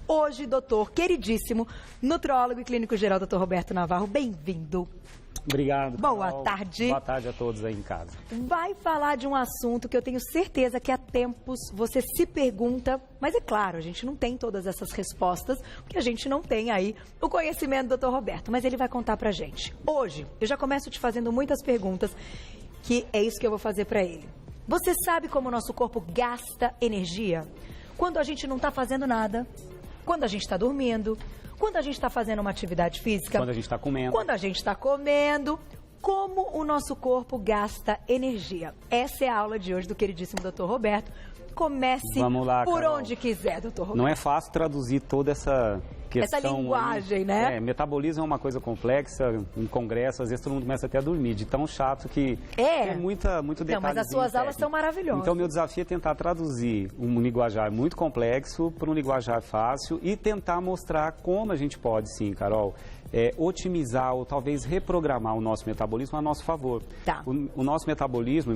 Hoje, doutor queridíssimo, nutriólogo e clínico geral, doutor Roberto Navarro, bem-vindo. Obrigado, Boa Carol. tarde. Boa tarde a todos aí em casa. Vai falar de um assunto que eu tenho certeza que há tempos você se pergunta, mas é claro, a gente não tem todas essas respostas, porque a gente não tem aí o conhecimento do doutor Roberto, mas ele vai contar pra gente. Hoje, eu já começo te fazendo muitas perguntas, que é isso que eu vou fazer pra ele. Você sabe como o nosso corpo gasta energia? Quando a gente não tá fazendo nada, quando a gente está dormindo, quando a gente está fazendo uma atividade física, Quando a gente está comendo. quando a gente está comendo, como o nosso corpo gasta energia. Essa é a aula de hoje do queridíssimo Dr. Roberto. Comece Vamos lá, por Carol. onde quiser, Dr. Roberto. Não é fácil traduzir toda essa questão. Essa linguagem, né? Metabolismo é uma coisa complexa, em congresso, às vezes todo mundo começa até a dormir, de tão chato que é muito detalhe. Não, mas as suas aulas são maravilhosas. Então, meu desafio é tentar traduzir um linguajar muito complexo para um linguajar fácil e tentar mostrar como a gente pode, sim, Carol, otimizar ou talvez reprogramar o nosso metabolismo a nosso favor. Tá. O nosso metabolismo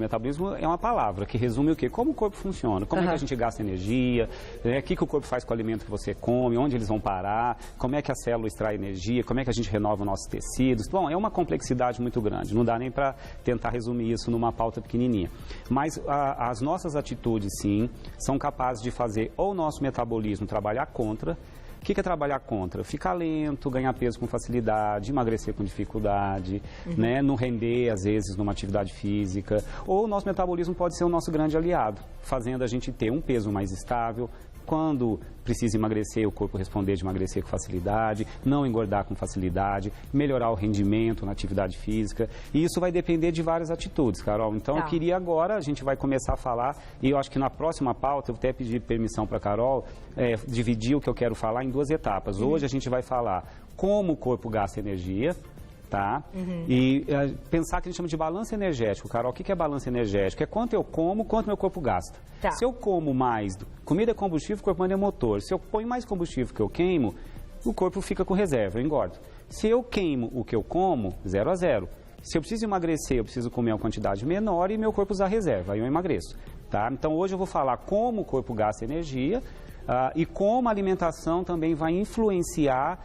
é uma palavra que resume o quê? Como o corpo funciona, como é que a gente gasta energia, o que o corpo faz com o alimento que você come, onde eles vão parar, como é que a célula extrai energia, como é que a gente renova os nossos tecidos. Bom, é uma complexidade muito grande, não dá nem para tentar resumir isso numa pauta pequenininha. Mas as nossas atitudes, sim, são capazes de fazer ou o nosso metabolismo trabalhar contra. O que é trabalhar contra? Ficar lento, ganhar peso com facilidade, emagrecer com dificuldade, né? Não render, às vezes, numa atividade física. Ou o nosso metabolismo pode ser o nosso grande aliado, fazendo a gente ter um peso mais estável. Quando precisa emagrecer, o corpo responder de emagrecer com facilidade, não engordar com facilidade, melhorar o rendimento na atividade física. E isso vai depender de várias atitudes, Carol. Então, eu queria agora, a gente vai começar a falar, e eu acho que na próxima pauta, eu vou até pedir permissão para a Carol, dividir o que eu quero falar em duas etapas. Hoje a gente vai falar como o corpo gasta energia, tá? E pensar que a gente chama de balanço energético. Carol, o que é balanço energético? É quanto eu como, quanto meu corpo gasta. Tá. Se eu como mais, comida é combustível, o corpo manda motor. Se eu ponho mais combustível que eu queimo, o corpo fica com reserva, eu engordo. Se eu queimo o que eu como, 0 a 0. Se eu preciso emagrecer, eu preciso comer uma quantidade menor e meu corpo usar reserva, aí eu emagreço. Tá? Então hoje eu vou falar como o corpo gasta energia e como a alimentação também vai influenciar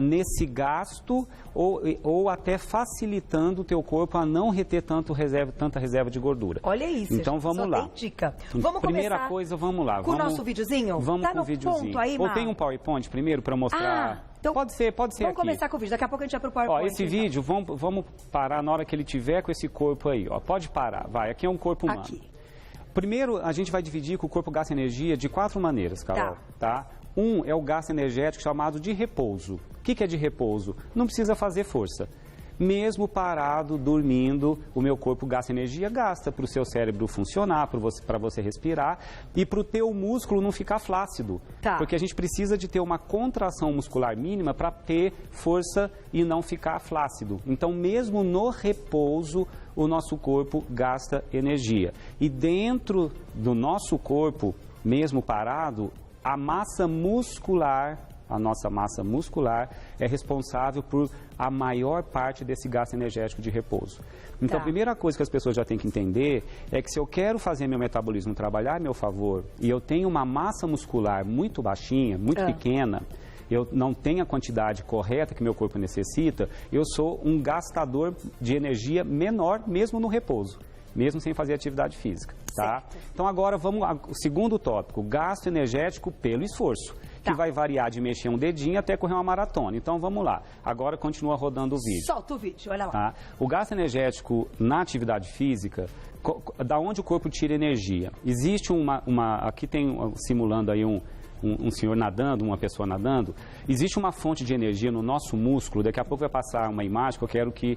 nesse gasto ou até facilitando o teu corpo a não reter tanta reserva de gordura. Olha isso. Então vamos lá. Tem dica. Vamos Primeira começar coisa, vamos lá. com o nosso videozinho? Vamos tá com o no videozinho. ponto aí, Ou Mar? tem um PowerPoint primeiro para mostrar? Então, pode ser vamos aqui. começar com o vídeo. Daqui a pouco a gente vai pro PowerPoint. Ó, esse vídeo, vamos parar na hora que ele tiver com esse corpo aí. Ó, pode parar. Vai, aqui é um corpo humano. Aqui. Primeiro, a gente vai dividir que o corpo gasta energia de 4 maneiras, Carol. Tá? Um é o gasto energético chamado de repouso. O que é de repouso? Não precisa fazer força. Mesmo parado, dormindo, o meu corpo gasta energia, gasta para o seu cérebro funcionar, para você respirar e para o teu músculo não ficar flácido. Tá. Porque a gente precisa de ter uma contração muscular mínima para ter força e não ficar flácido. Então, mesmo no repouso, o nosso corpo gasta energia. E dentro do nosso corpo, mesmo parado, a massa muscular, a nossa massa muscular é responsável por a maior parte desse gasto energético de repouso. Então, a primeira coisa que as pessoas já têm que entender é que se eu quero fazer meu metabolismo trabalhar a meu favor e eu tenho uma massa muscular muito baixinha, muito pequena, eu não tenho a quantidade correta que meu corpo necessita, eu sou um gastador de energia menor mesmo no repouso, mesmo sem fazer atividade física, tá? Certo. Então agora vamos ao segundo tópico, gasto energético pelo esforço, que vai variar de mexer um dedinho até correr uma maratona. Então vamos lá, agora continua rodando o vídeo. Solta o vídeo, olha lá. Tá? O gasto energético na atividade física, da onde o corpo tira energia? Existe aqui tem simulando aí um senhor nadando, uma pessoa nadando, existe uma fonte de energia no nosso músculo, daqui a pouco vai passar uma imagem que eu quero que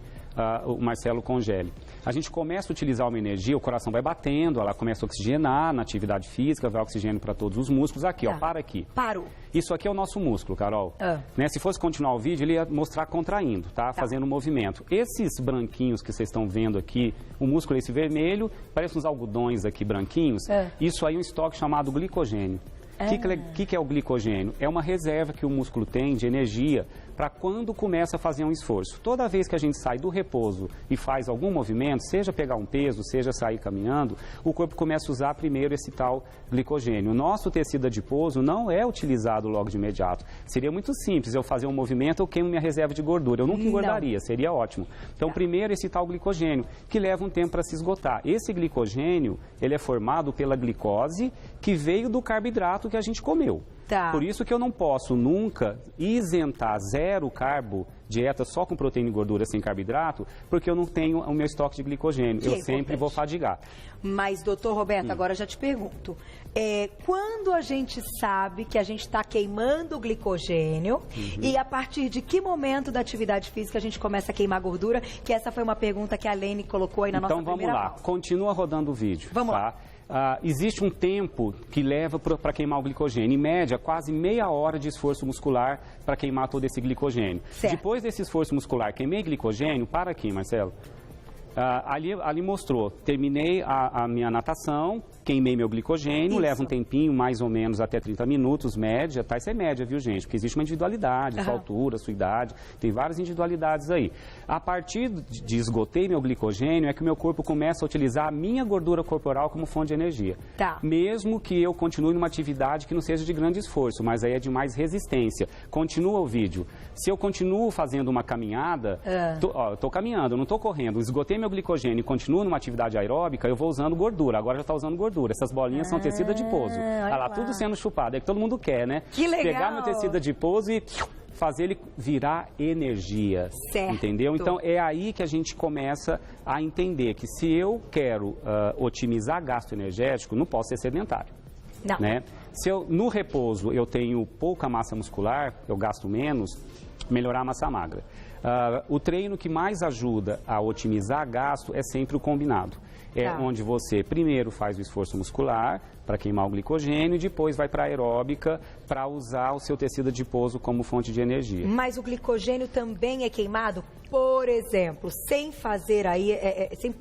o Marcelo congele. A gente começa a utilizar uma energia, o coração vai batendo, ela começa a oxigenar na atividade física, vai oxigênio para todos os músculos. Aqui, ó, para aqui. Parou. Isso aqui é o nosso músculo, Carol. Né? Se fosse continuar o vídeo, ele ia mostrar contraindo, tá? Fazendo movimento. Esses branquinhos que vocês estão vendo aqui, o músculo esse vermelho, parece uns algodões aqui branquinhos, isso aí é um estoque chamado glicogênio. que é o glicogênio? É uma reserva que o músculo tem de energia para quando começa a fazer um esforço. Toda vez que a gente sai do repouso e faz algum movimento, seja pegar um peso, seja sair caminhando, o corpo começa a usar primeiro esse tal glicogênio. O nosso tecido adiposo não é utilizado logo de imediato. Seria muito simples, eu fazer um movimento, eu queimo minha reserva de gordura. Eu nunca engordaria, seria ótimo. Então, primeiro esse tal glicogênio, que leva um tempo para se esgotar. Esse glicogênio, ele é formado pela glicose que veio do carboidrato que a gente comeu. Tá. Por isso que eu não posso nunca isentar zero carbo, dieta só com proteína e gordura sem carboidrato, porque eu não tenho o meu estoque de glicogênio. Eu sempre vou fadigar. Mas, doutor Roberto, agora eu já te pergunto. Quando a gente sabe que a gente está queimando o glicogênio e a partir de que momento da atividade física a gente começa a queimar gordura? Que essa foi uma pergunta que a Lene colocou aí na nossa primeira Então vamos lá, pauta. continua rodando o vídeo. Vamos lá. Existe um tempo que leva para queimar o glicogênio. Em média, quase meia hora de esforço muscular para queimar todo esse glicogênio. Certo. Depois desse esforço muscular, queimei glicogênio, para aqui, Marcelo. Ali mostrou, terminei a minha natação, queimei meu glicogênio, leva um tempinho, mais ou menos até 30 minutos, média, tá? Isso é média, viu, gente? Porque existe uma individualidade, sua altura, sua idade, tem várias individualidades aí. A partir de esgotei meu glicogênio, é que o meu corpo começa a utilizar a minha gordura corporal como fonte de energia. Tá. Mesmo que eu continue numa atividade que não seja de grande esforço, mas aí é de mais resistência. Continua o vídeo. Se eu continuo fazendo uma caminhada, eu tô caminhando, eu não tô correndo, esgotei meu glicogênio e continuo numa atividade aeróbica, eu vou usando gordura. Agora já está usando gordura. Essas bolinhas são tecido adiposo. Olha lá, tudo sendo chupado. É que todo mundo quer, né? Que legal! Pegar meu tecido adiposo e fazer ele virar energia. Certo. Entendeu? Então, é aí que a gente começa a entender que se eu quero otimizar gasto energético, não posso ser sedentário. Não. Né? Se eu, no repouso, eu tenho pouca massa muscular, eu gasto menos, melhorar a massa magra. O treino que mais ajuda a otimizar gasto é sempre o combinado. É onde você primeiro faz o esforço muscular para queimar o glicogênio e depois vai para a aeróbica para usar o seu tecido adiposo como fonte de energia. Mas o glicogênio também é queimado, por exemplo, sem fazer aí, sem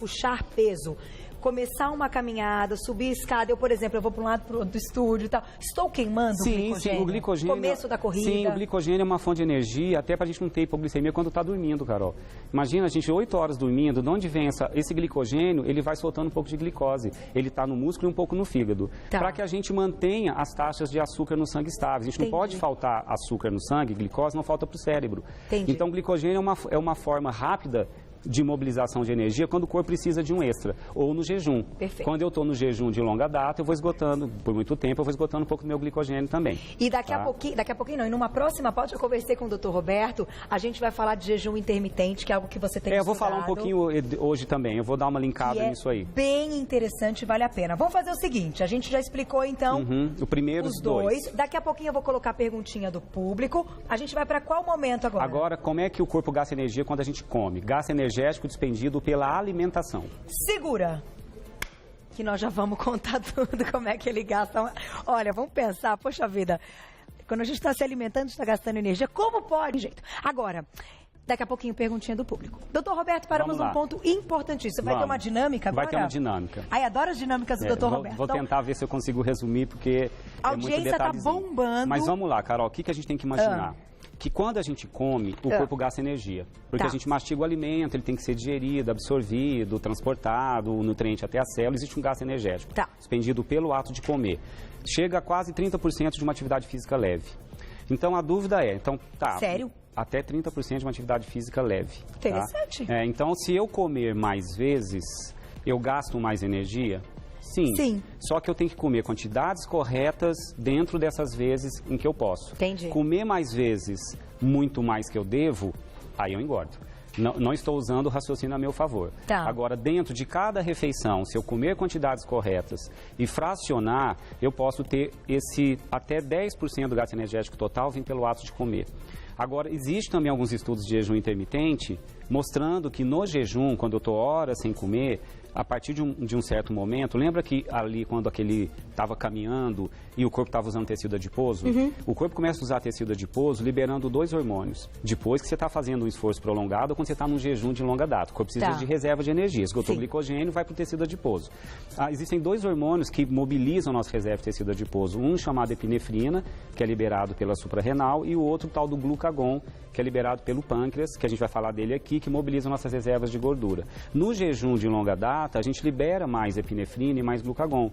puxar peso. Começar uma caminhada, subir a escada, eu, por exemplo, eu vou para um lado do estúdio e tal, estou queimando o glicogênio? Sim, o glicogênio... Começo da corrida? Sim, o glicogênio é uma fonte de energia, até para a gente não ter hipoglicemia quando está dormindo, Carol. Imagina, a gente 8 horas dormindo, de onde vem esse glicogênio, ele vai soltando um pouco de glicose. Ele está no músculo e um pouco no fígado. Tá. Para que a gente mantenha as taxas de açúcar no sangue estáveis. A gente não pode faltar açúcar no sangue, glicose não falta para o cérebro. Então, o glicogênio é uma forma rápida de mobilização de energia quando o corpo precisa de um extra, ou no jejum. Perfeito. Quando eu estou no jejum de longa data, eu vou esgotando, por muito tempo, eu vou esgotando um pouco do meu glicogênio também. E daqui a pouquinho não, e numa próxima pauta eu conversei com o Dr. Roberto, a gente vai falar de jejum intermitente, que é algo que você tem estudado. Eu vou falar um pouquinho hoje também, eu vou dar uma linkada nisso aí. Bem interessante, vale a pena. Vamos fazer o seguinte, a gente já explicou então o primeiro, os dois. Daqui a pouquinho eu vou colocar a perguntinha do público. A gente vai para qual momento agora? Agora, como é que o corpo gasta energia quando a gente come? Gasto energético despendido pela alimentação. Segura! Que nós já vamos contar tudo, como é que ele gasta. Olha, vamos pensar, poxa vida, quando a gente está se alimentando, está gastando energia, como pode, gente? Agora, daqui a pouquinho, perguntinha do público. Doutor Roberto, paramos num ponto importantíssimo. Vai ter uma dinâmica agora? Vai ter uma dinâmica. Ai, adoro as dinâmicas do Dr. Roberto. Vou tentar ver se eu consigo resumir, porque a audiência está bombando. Mas vamos lá, Carol, o que a gente tem que imaginar? Que quando a gente come, o corpo gasta energia. Porque a gente mastiga o alimento, ele tem que ser digerido, absorvido, transportado, o nutriente até a célula, existe um gasto energético. Expendido pelo ato de comer. Chega a quase 30% de uma atividade física leve. Então a dúvida é, sério? Até 30% de uma atividade física leve. Interessante. Tá? Então, se eu comer mais vezes, eu gasto mais energia? Sim. Só que eu tenho que comer quantidades corretas dentro dessas vezes em que eu posso. Entendi. Comer mais vezes, muito mais que eu devo, aí eu engordo. Não estou usando o raciocínio a meu favor. Agora, dentro de cada refeição, se eu comer quantidades corretas e fracionar, eu posso ter até 10% do gasto energético total vindo pelo ato de comer. Agora, existe também alguns estudos de jejum intermitente mostrando que no jejum, quando eu estou horas sem comer, a partir de um certo momento, lembra que ali quando aquele estava caminhando e o corpo estava usando tecido adiposo, o corpo começa a usar tecido adiposo liberando 2 hormônios. Depois que você está fazendo um esforço prolongado ou quando você está num jejum de longa data. O corpo precisa de reserva de energia. Esgotou o glicogênio, vai para o tecido adiposo. Existem 2 hormônios que mobilizam a nossa reserva de tecido adiposo. Um chamado epinefrina, que é liberado pela suprarrenal, e o outro tal do glucagon, que é liberado pelo pâncreas, que a gente vai falar dele aqui, que mobiliza nossas reservas de gordura. No jejum de longa data, a gente libera mais epinefrina e mais glucagon.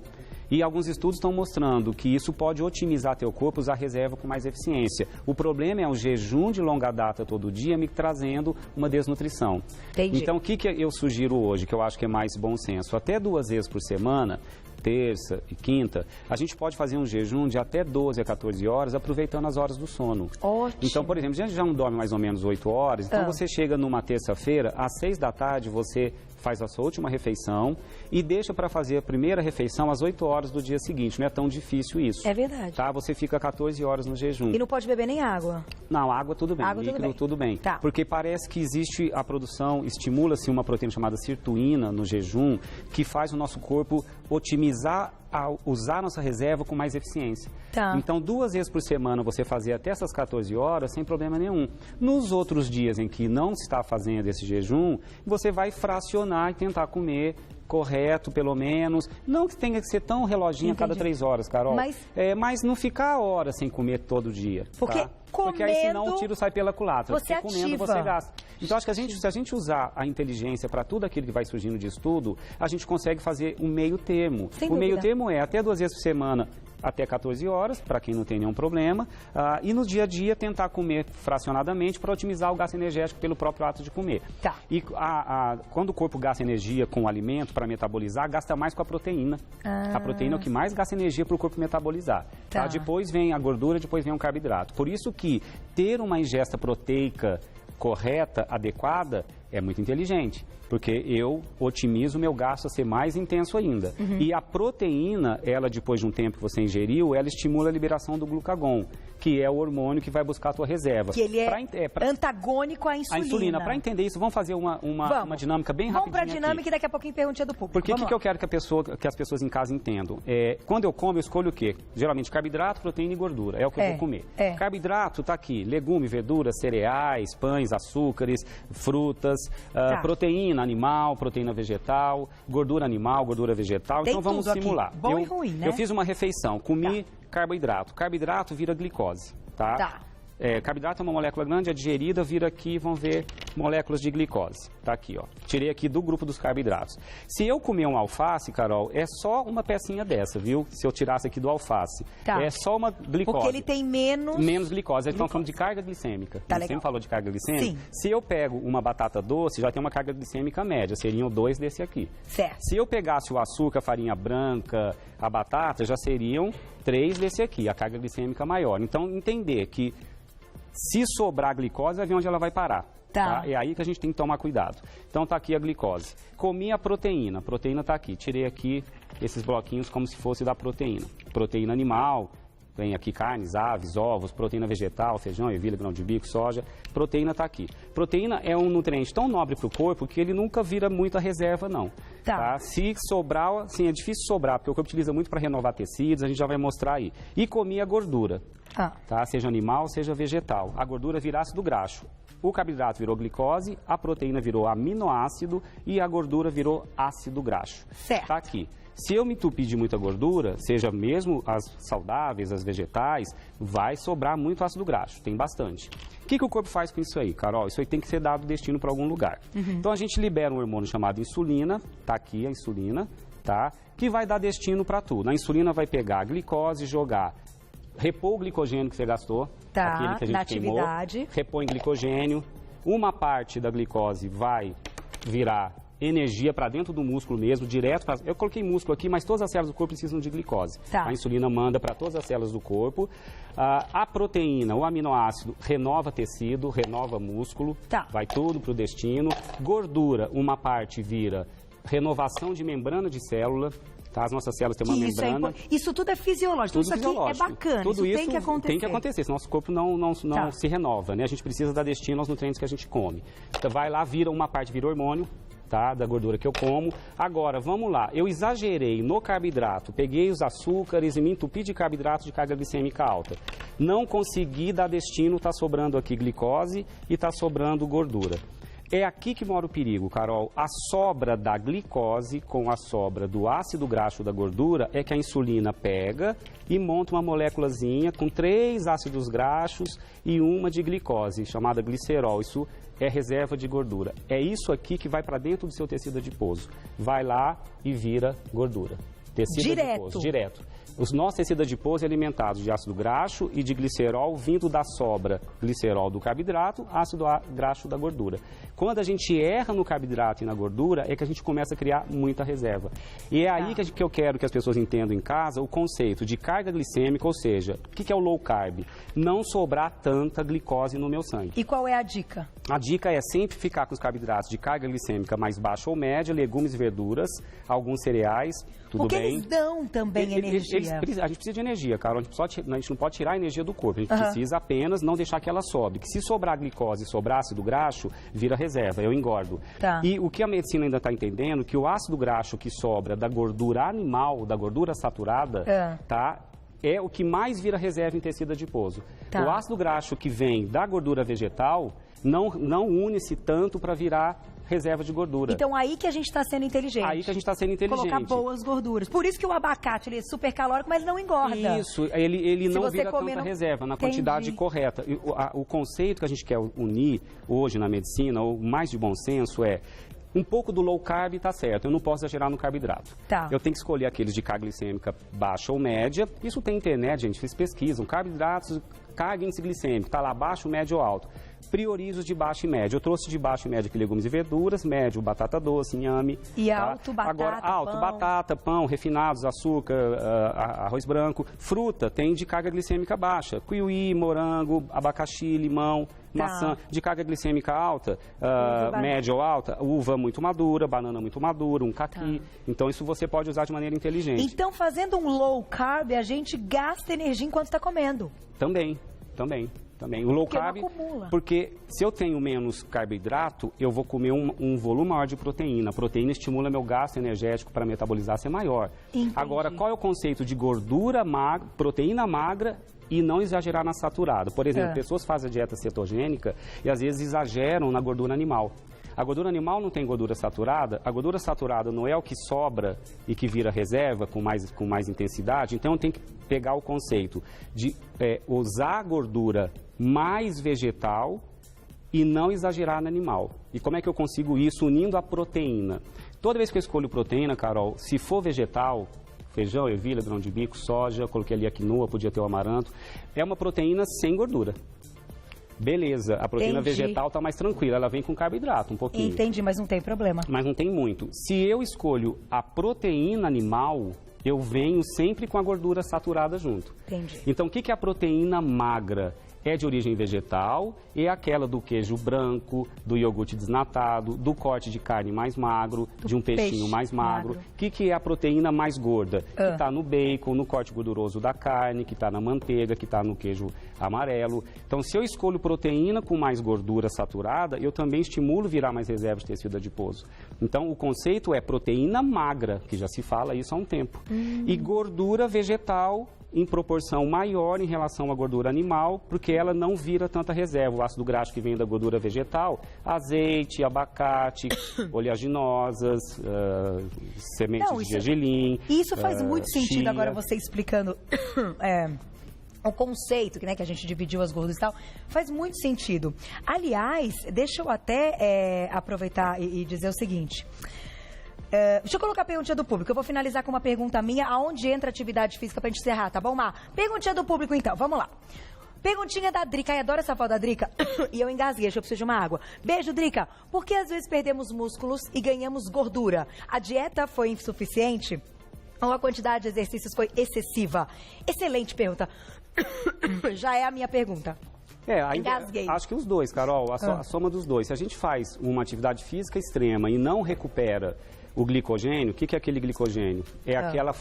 E alguns estudos estão mostrando que isso pode otimizar teu corpo, usar reserva com mais eficiência. O problema é o jejum de longa data todo dia me trazendo uma desnutrição. Entendi. Então, o que eu sugiro hoje, que eu acho que é mais bom senso? Até 2 vezes por semana, terça e quinta, a gente pode fazer um jejum de até 12 a 14 horas, aproveitando as horas do sono. Ótimo. Então, por exemplo, a gente já não dorme mais ou menos 8 horas, então você chega numa terça-feira, às 6 da tarde, você faz a sua última refeição e deixa para fazer a primeira refeição às 8 horas do dia seguinte. Não é tão difícil isso. É verdade. Tá? Você fica 14 horas no jejum. E não pode beber nem água? Não, água tudo bem, água, líquido tudo bem. Tá. Porque parece que existe a produção, estimula-se uma proteína chamada sirtuína no jejum, que faz o nosso corpo otimizar a usar nossa reserva com mais eficiência. Tá. Então, 2 vezes por semana você fazer até essas 14 horas sem problema nenhum. Nos outros dias em que não se está fazendo esse jejum, você vai fracionar e tentar comer correto, pelo menos. Não que tenha que ser tão reloginho a cada 3 horas, Carol. Mas não ficar horas sem comer todo dia. Porque tá? comendo, porque aí senão o tiro sai pela culatra. Você porque comendo ativa. você gasta. Então acho que se a gente usar a inteligência para tudo aquilo que vai surgindo de estudo, a gente consegue fazer um meio termo. Sem o dúvida. meio termo é até 2 vezes por semana, até 14 horas, para quem não tem nenhum problema, e no dia a dia tentar comer fracionadamente para otimizar o gasto energético pelo próprio ato de comer. Tá. E quando o corpo gasta energia com o alimento para metabolizar, gasta mais com a proteína. A proteína é o que mais gasta energia para o corpo metabolizar. Tá. Depois vem a gordura, depois vem o carboidrato. Por isso que ter uma ingesta proteica correta, adequada, é muito inteligente, porque eu otimizo o meu gasto a ser mais intenso ainda. E a proteína, ela depois de um tempo que você ingeriu, ela estimula a liberação do glucagon, que é o hormônio que vai buscar a tua reserva. Que ele é antagônico à insulina. A insulina. Para entender isso, vamos fazer uma dinâmica bem rapidinha. Vamos para a dinâmica aqui. E daqui a pouquinho perguntinha do público. Porque o que eu quero que as pessoas em casa entendam? Quando eu como, eu escolho o quê? Geralmente carboidrato, proteína e gordura. É o que eu vou comer. Carboidrato está aqui, legume, verduras, cereais, pães, açúcares, frutas, proteína animal, proteína vegetal, gordura animal, gordura vegetal. Tem então vamos simular. Aqui. Bom e ruim, né? Eu fiz uma refeição, comi carboidrato. Carboidrato vira glicose, tá? Carboidrato é uma molécula grande, é digerida, vira aqui, vão ver moléculas de glicose. Tá aqui, ó. Tirei aqui do grupo dos carboidratos. Se eu comer um alface, Carol, é só uma pecinha dessa, viu? Se eu tirasse aqui do alface. É só uma glicose. Porque ele tem menos glicose. Eles estão falando de carga glicêmica. Tá, Você sempre falou de carga glicêmica? Sim. Se eu pego uma batata doce, já tem uma carga glicêmica média. Seriam 2 desse aqui. Certo. Se eu pegasse o açúcar, a farinha branca, a batata, já seriam 3 desse aqui. A carga glicêmica maior. Então, entender que se sobrar glicose, vai ver onde ela vai parar. Tá? É aí que a gente tem que tomar cuidado. Então tá aqui a glicose. Comi a proteína tá aqui. Tirei aqui esses bloquinhos como se fosse da proteína. Proteína animal, vem aqui carnes, aves, ovos, proteína vegetal, feijão, ervilha, grão de bico, soja. Proteína tá aqui. Proteína é um nutriente tão nobre para o corpo que ele nunca vira muito a reserva, não. Tá? Se sobrar, assim, é difícil sobrar, porque o corpo utiliza muito para renovar tecidos, a gente já vai mostrar aí. E comi a gordura, tá? Seja animal, seja vegetal. A gordura vira ácido graxo. O carboidrato virou glicose, a proteína virou aminoácido e a gordura virou ácido graxo. Certo. Tá aqui. Se eu me entupir de muita gordura, seja mesmo as saudáveis, as vegetais, vai sobrar muito ácido graxo, tem bastante. O que o corpo faz com isso aí, Carol? Isso aí tem que ser dado destino para algum lugar. Então a gente libera um hormônio chamado insulina, tá aqui a insulina, tá? Que vai dar destino para tudo. A insulina vai pegar a glicose, repor o glicogênio que você gastou, aquele que a gente queimou, repõe glicogênio, uma parte da glicose vai virar energia para dentro do músculo mesmo, direto para... Eu coloquei músculo aqui, mas todas as células do corpo precisam de glicose. A insulina manda para todas as células do corpo. A proteína, o aminoácido, renova tecido, renova músculo, vai tudo para o destino. Gordura, uma parte vira renovação de membrana de célula. As nossas células têm uma membrana. Isso tudo é fisiológico. Tudo isso aqui é bacana. Tudo isso tem que acontecer. Tem que acontecer, senão nosso corpo não se renova, né? A gente precisa dar destino aos nutrientes que a gente come. Então, vai lá, uma parte vira hormônio, tá? Da gordura que eu como. Agora, vamos lá, eu exagerei no carboidrato, peguei os açúcares e me entupi de carboidrato de carga glicêmica alta. Não consegui dar destino, tá sobrando aqui glicose e tá sobrando gordura. É aqui que mora o perigo, Carol. A sobra da glicose com a sobra do ácido graxo da gordura é que a insulina pega e monta uma moléculazinha com 3 ácidos graxos e uma de glicose, chamada glicerol. Isso é reserva de gordura. É isso aqui que vai para dentro do seu tecido adiposo. Vai lá e vira gordura. Tecido adiposo, direto. Os nossos tecidos adiposos alimentados de ácido graxo e de glicerol vindo da sobra glicerol do carboidrato, ácido graxo da gordura. Quando a gente erra no carboidrato e na gordura, é que a gente começa a criar muita reserva. E é aí que eu quero que as pessoas entendam em casa o conceito de carga glicêmica, ou seja, o que é o low carb? Não sobrar tanta glicose no meu sangue. E qual é a dica? A dica é sempre ficar com os carboidratos de carga glicêmica mais baixa ou média, legumes e verduras, alguns cereais, tudo porque bem. Eles dão também energia. A gente precisa de energia, Carol. A gente não pode tirar a energia do corpo. A gente precisa apenas não deixar que ela sobe. Que se sobrar glicose e sobrar ácido graxo, vira reserva, eu engordo. Tá. E o que a medicina ainda está entendendo, que o ácido graxo que sobra da gordura animal, da gordura saturada, tá? É o que mais vira reserva em tecido adiposo. Tá. O ácido graxo que vem da gordura vegetal não une-se tanto para virar reserva de gordura. Então aí que a gente está sendo inteligente. Aí que a gente está sendo inteligente. Colocar boas gorduras. Por isso que o abacate ele é super calórico, mas não engorda. Isso, ele não vira tanta reserva na quantidade correta. O conceito que a gente quer unir hoje na medicina, ou mais de bom senso, é um pouco do low carb está certo, eu não posso exagerar no carboidrato. Tá. Eu tenho que escolher aqueles de carga glicêmica baixa ou média. Isso tem internet, gente, vocês pesquisam. Carboidratos, carga índice glicêmico, está lá baixo, médio ou alto. Priorizo de baixo e médio. Eu trouxe de baixo e médio aqui legumes e verduras, médio, batata doce, inhame. E alto, batata, agora, alto, pão. Batata, pão, refinados, açúcar, arroz branco. Fruta tem de carga glicêmica baixa. Kiwi, morango, abacaxi, limão, maçã. De carga glicêmica alta, média ou alta, uva muito madura, banana muito madura, um caqui. Então, isso você pode usar de maneira inteligente. Então, fazendo um low carb, a gente gasta energia enquanto está comendo. Também. O low carb, porque se eu tenho menos carboidrato, eu vou comer um volume maior de proteína. A proteína estimula meu gasto energético para metabolizar ser maior. Entendi. Agora, qual é o conceito de gordura magra, proteína magra e não exagerar na saturada? Por exemplo, pessoas fazem a dieta cetogênica e às vezes exageram na gordura animal. A gordura animal não tem gordura saturada, a gordura saturada não é o que sobra e que vira reserva com mais intensidade, então eu tenho que pegar o conceito de usar a gordura mais vegetal e não exagerar no animal. E como é que eu consigo isso unindo a proteína? Toda vez que eu escolho proteína, Carol, se for vegetal, feijão, ervilha, grão de bico, soja, coloquei ali a quinoa, podia ter o amaranto, é uma proteína sem gordura. Beleza, a proteína vegetal está mais tranquila, ela vem com carboidrato um pouquinho. Entendi, mas não tem problema. Mas não tem muito. Se eu escolho a proteína animal, eu venho sempre com a gordura saturada junto. Entendi. Então, o que é a proteína magra? É de origem vegetal, é aquela do queijo branco, do iogurte desnatado, do corte de carne mais magro, de um peixinho mais magro. O que é a proteína mais gorda? Que está no bacon, no corte gorduroso da carne, que está na manteiga, que está no queijo amarelo. Então, se eu escolho proteína com mais gordura saturada, eu também estimulo virar mais reserva de tecido adiposo. Então, o conceito é proteína magra, que já se fala isso há um tempo, e gordura vegetal em proporção maior em relação à gordura animal, porque ela não vira tanta reserva. O ácido graxo que vem da gordura vegetal, azeite, abacate, oleaginosas, sementes de gergelim. Isso faz muito sentido chia. Agora você explicando o conceito, né, que a gente dividiu as gorduras e tal, faz muito sentido. Aliás, deixa eu até aproveitar e dizer o seguinte. Deixa eu colocar a perguntinha do público. Eu vou finalizar com uma pergunta minha. Aonde entra a atividade física pra gente encerrar, tá bom, Mar? Perguntinha do público, então. Vamos lá. Perguntinha da Drica. Ai, adoro essa foto da Drica. E eu engasguei, acho que eu preciso de uma água. Beijo, Drica. Por que às vezes perdemos músculos e ganhamos gordura? A dieta foi insuficiente? Ou a quantidade de exercícios foi excessiva? Excelente pergunta. Já é a minha pergunta. Acho que os dois, Carol, a soma dos dois. Se a gente faz uma atividade física extrema e não recupera o glicogênio, o que é aquele glicogênio? É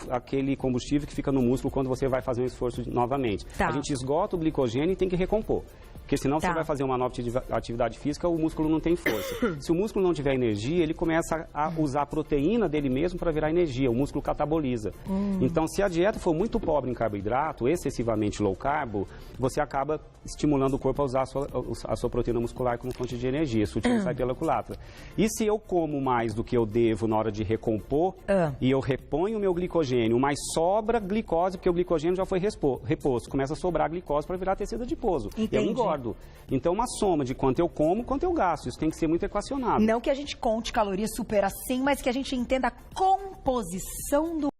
aquele combustível que fica no músculo quando você vai fazer um esforço novamente. A gente esgota o glicogênio e tem que recompor. Porque senão você vai fazer uma nova atividade física, o músculo não tem força. Se o músculo não tiver energia, ele começa a usar a proteína dele mesmo para virar energia, o músculo cataboliza. Então, se a dieta for muito pobre em carboidrato, excessivamente low carbo, você acaba estimulando o corpo a usar a sua proteína muscular como fonte de energia, isso sai pela culatra. E se eu como mais do que eu devo na hora de recompor, e eu reponho o meu glicogênio, mas sobra glicose, porque o glicogênio já foi reposto, começa a sobrar glicose para virar tecido adiposo. Entendi. Eu engordo. Então, uma soma de quanto eu como, quanto eu gasto. Isso tem que ser muito equacionado. Não que a gente conte calorias super assim, mas que a gente entenda a composição do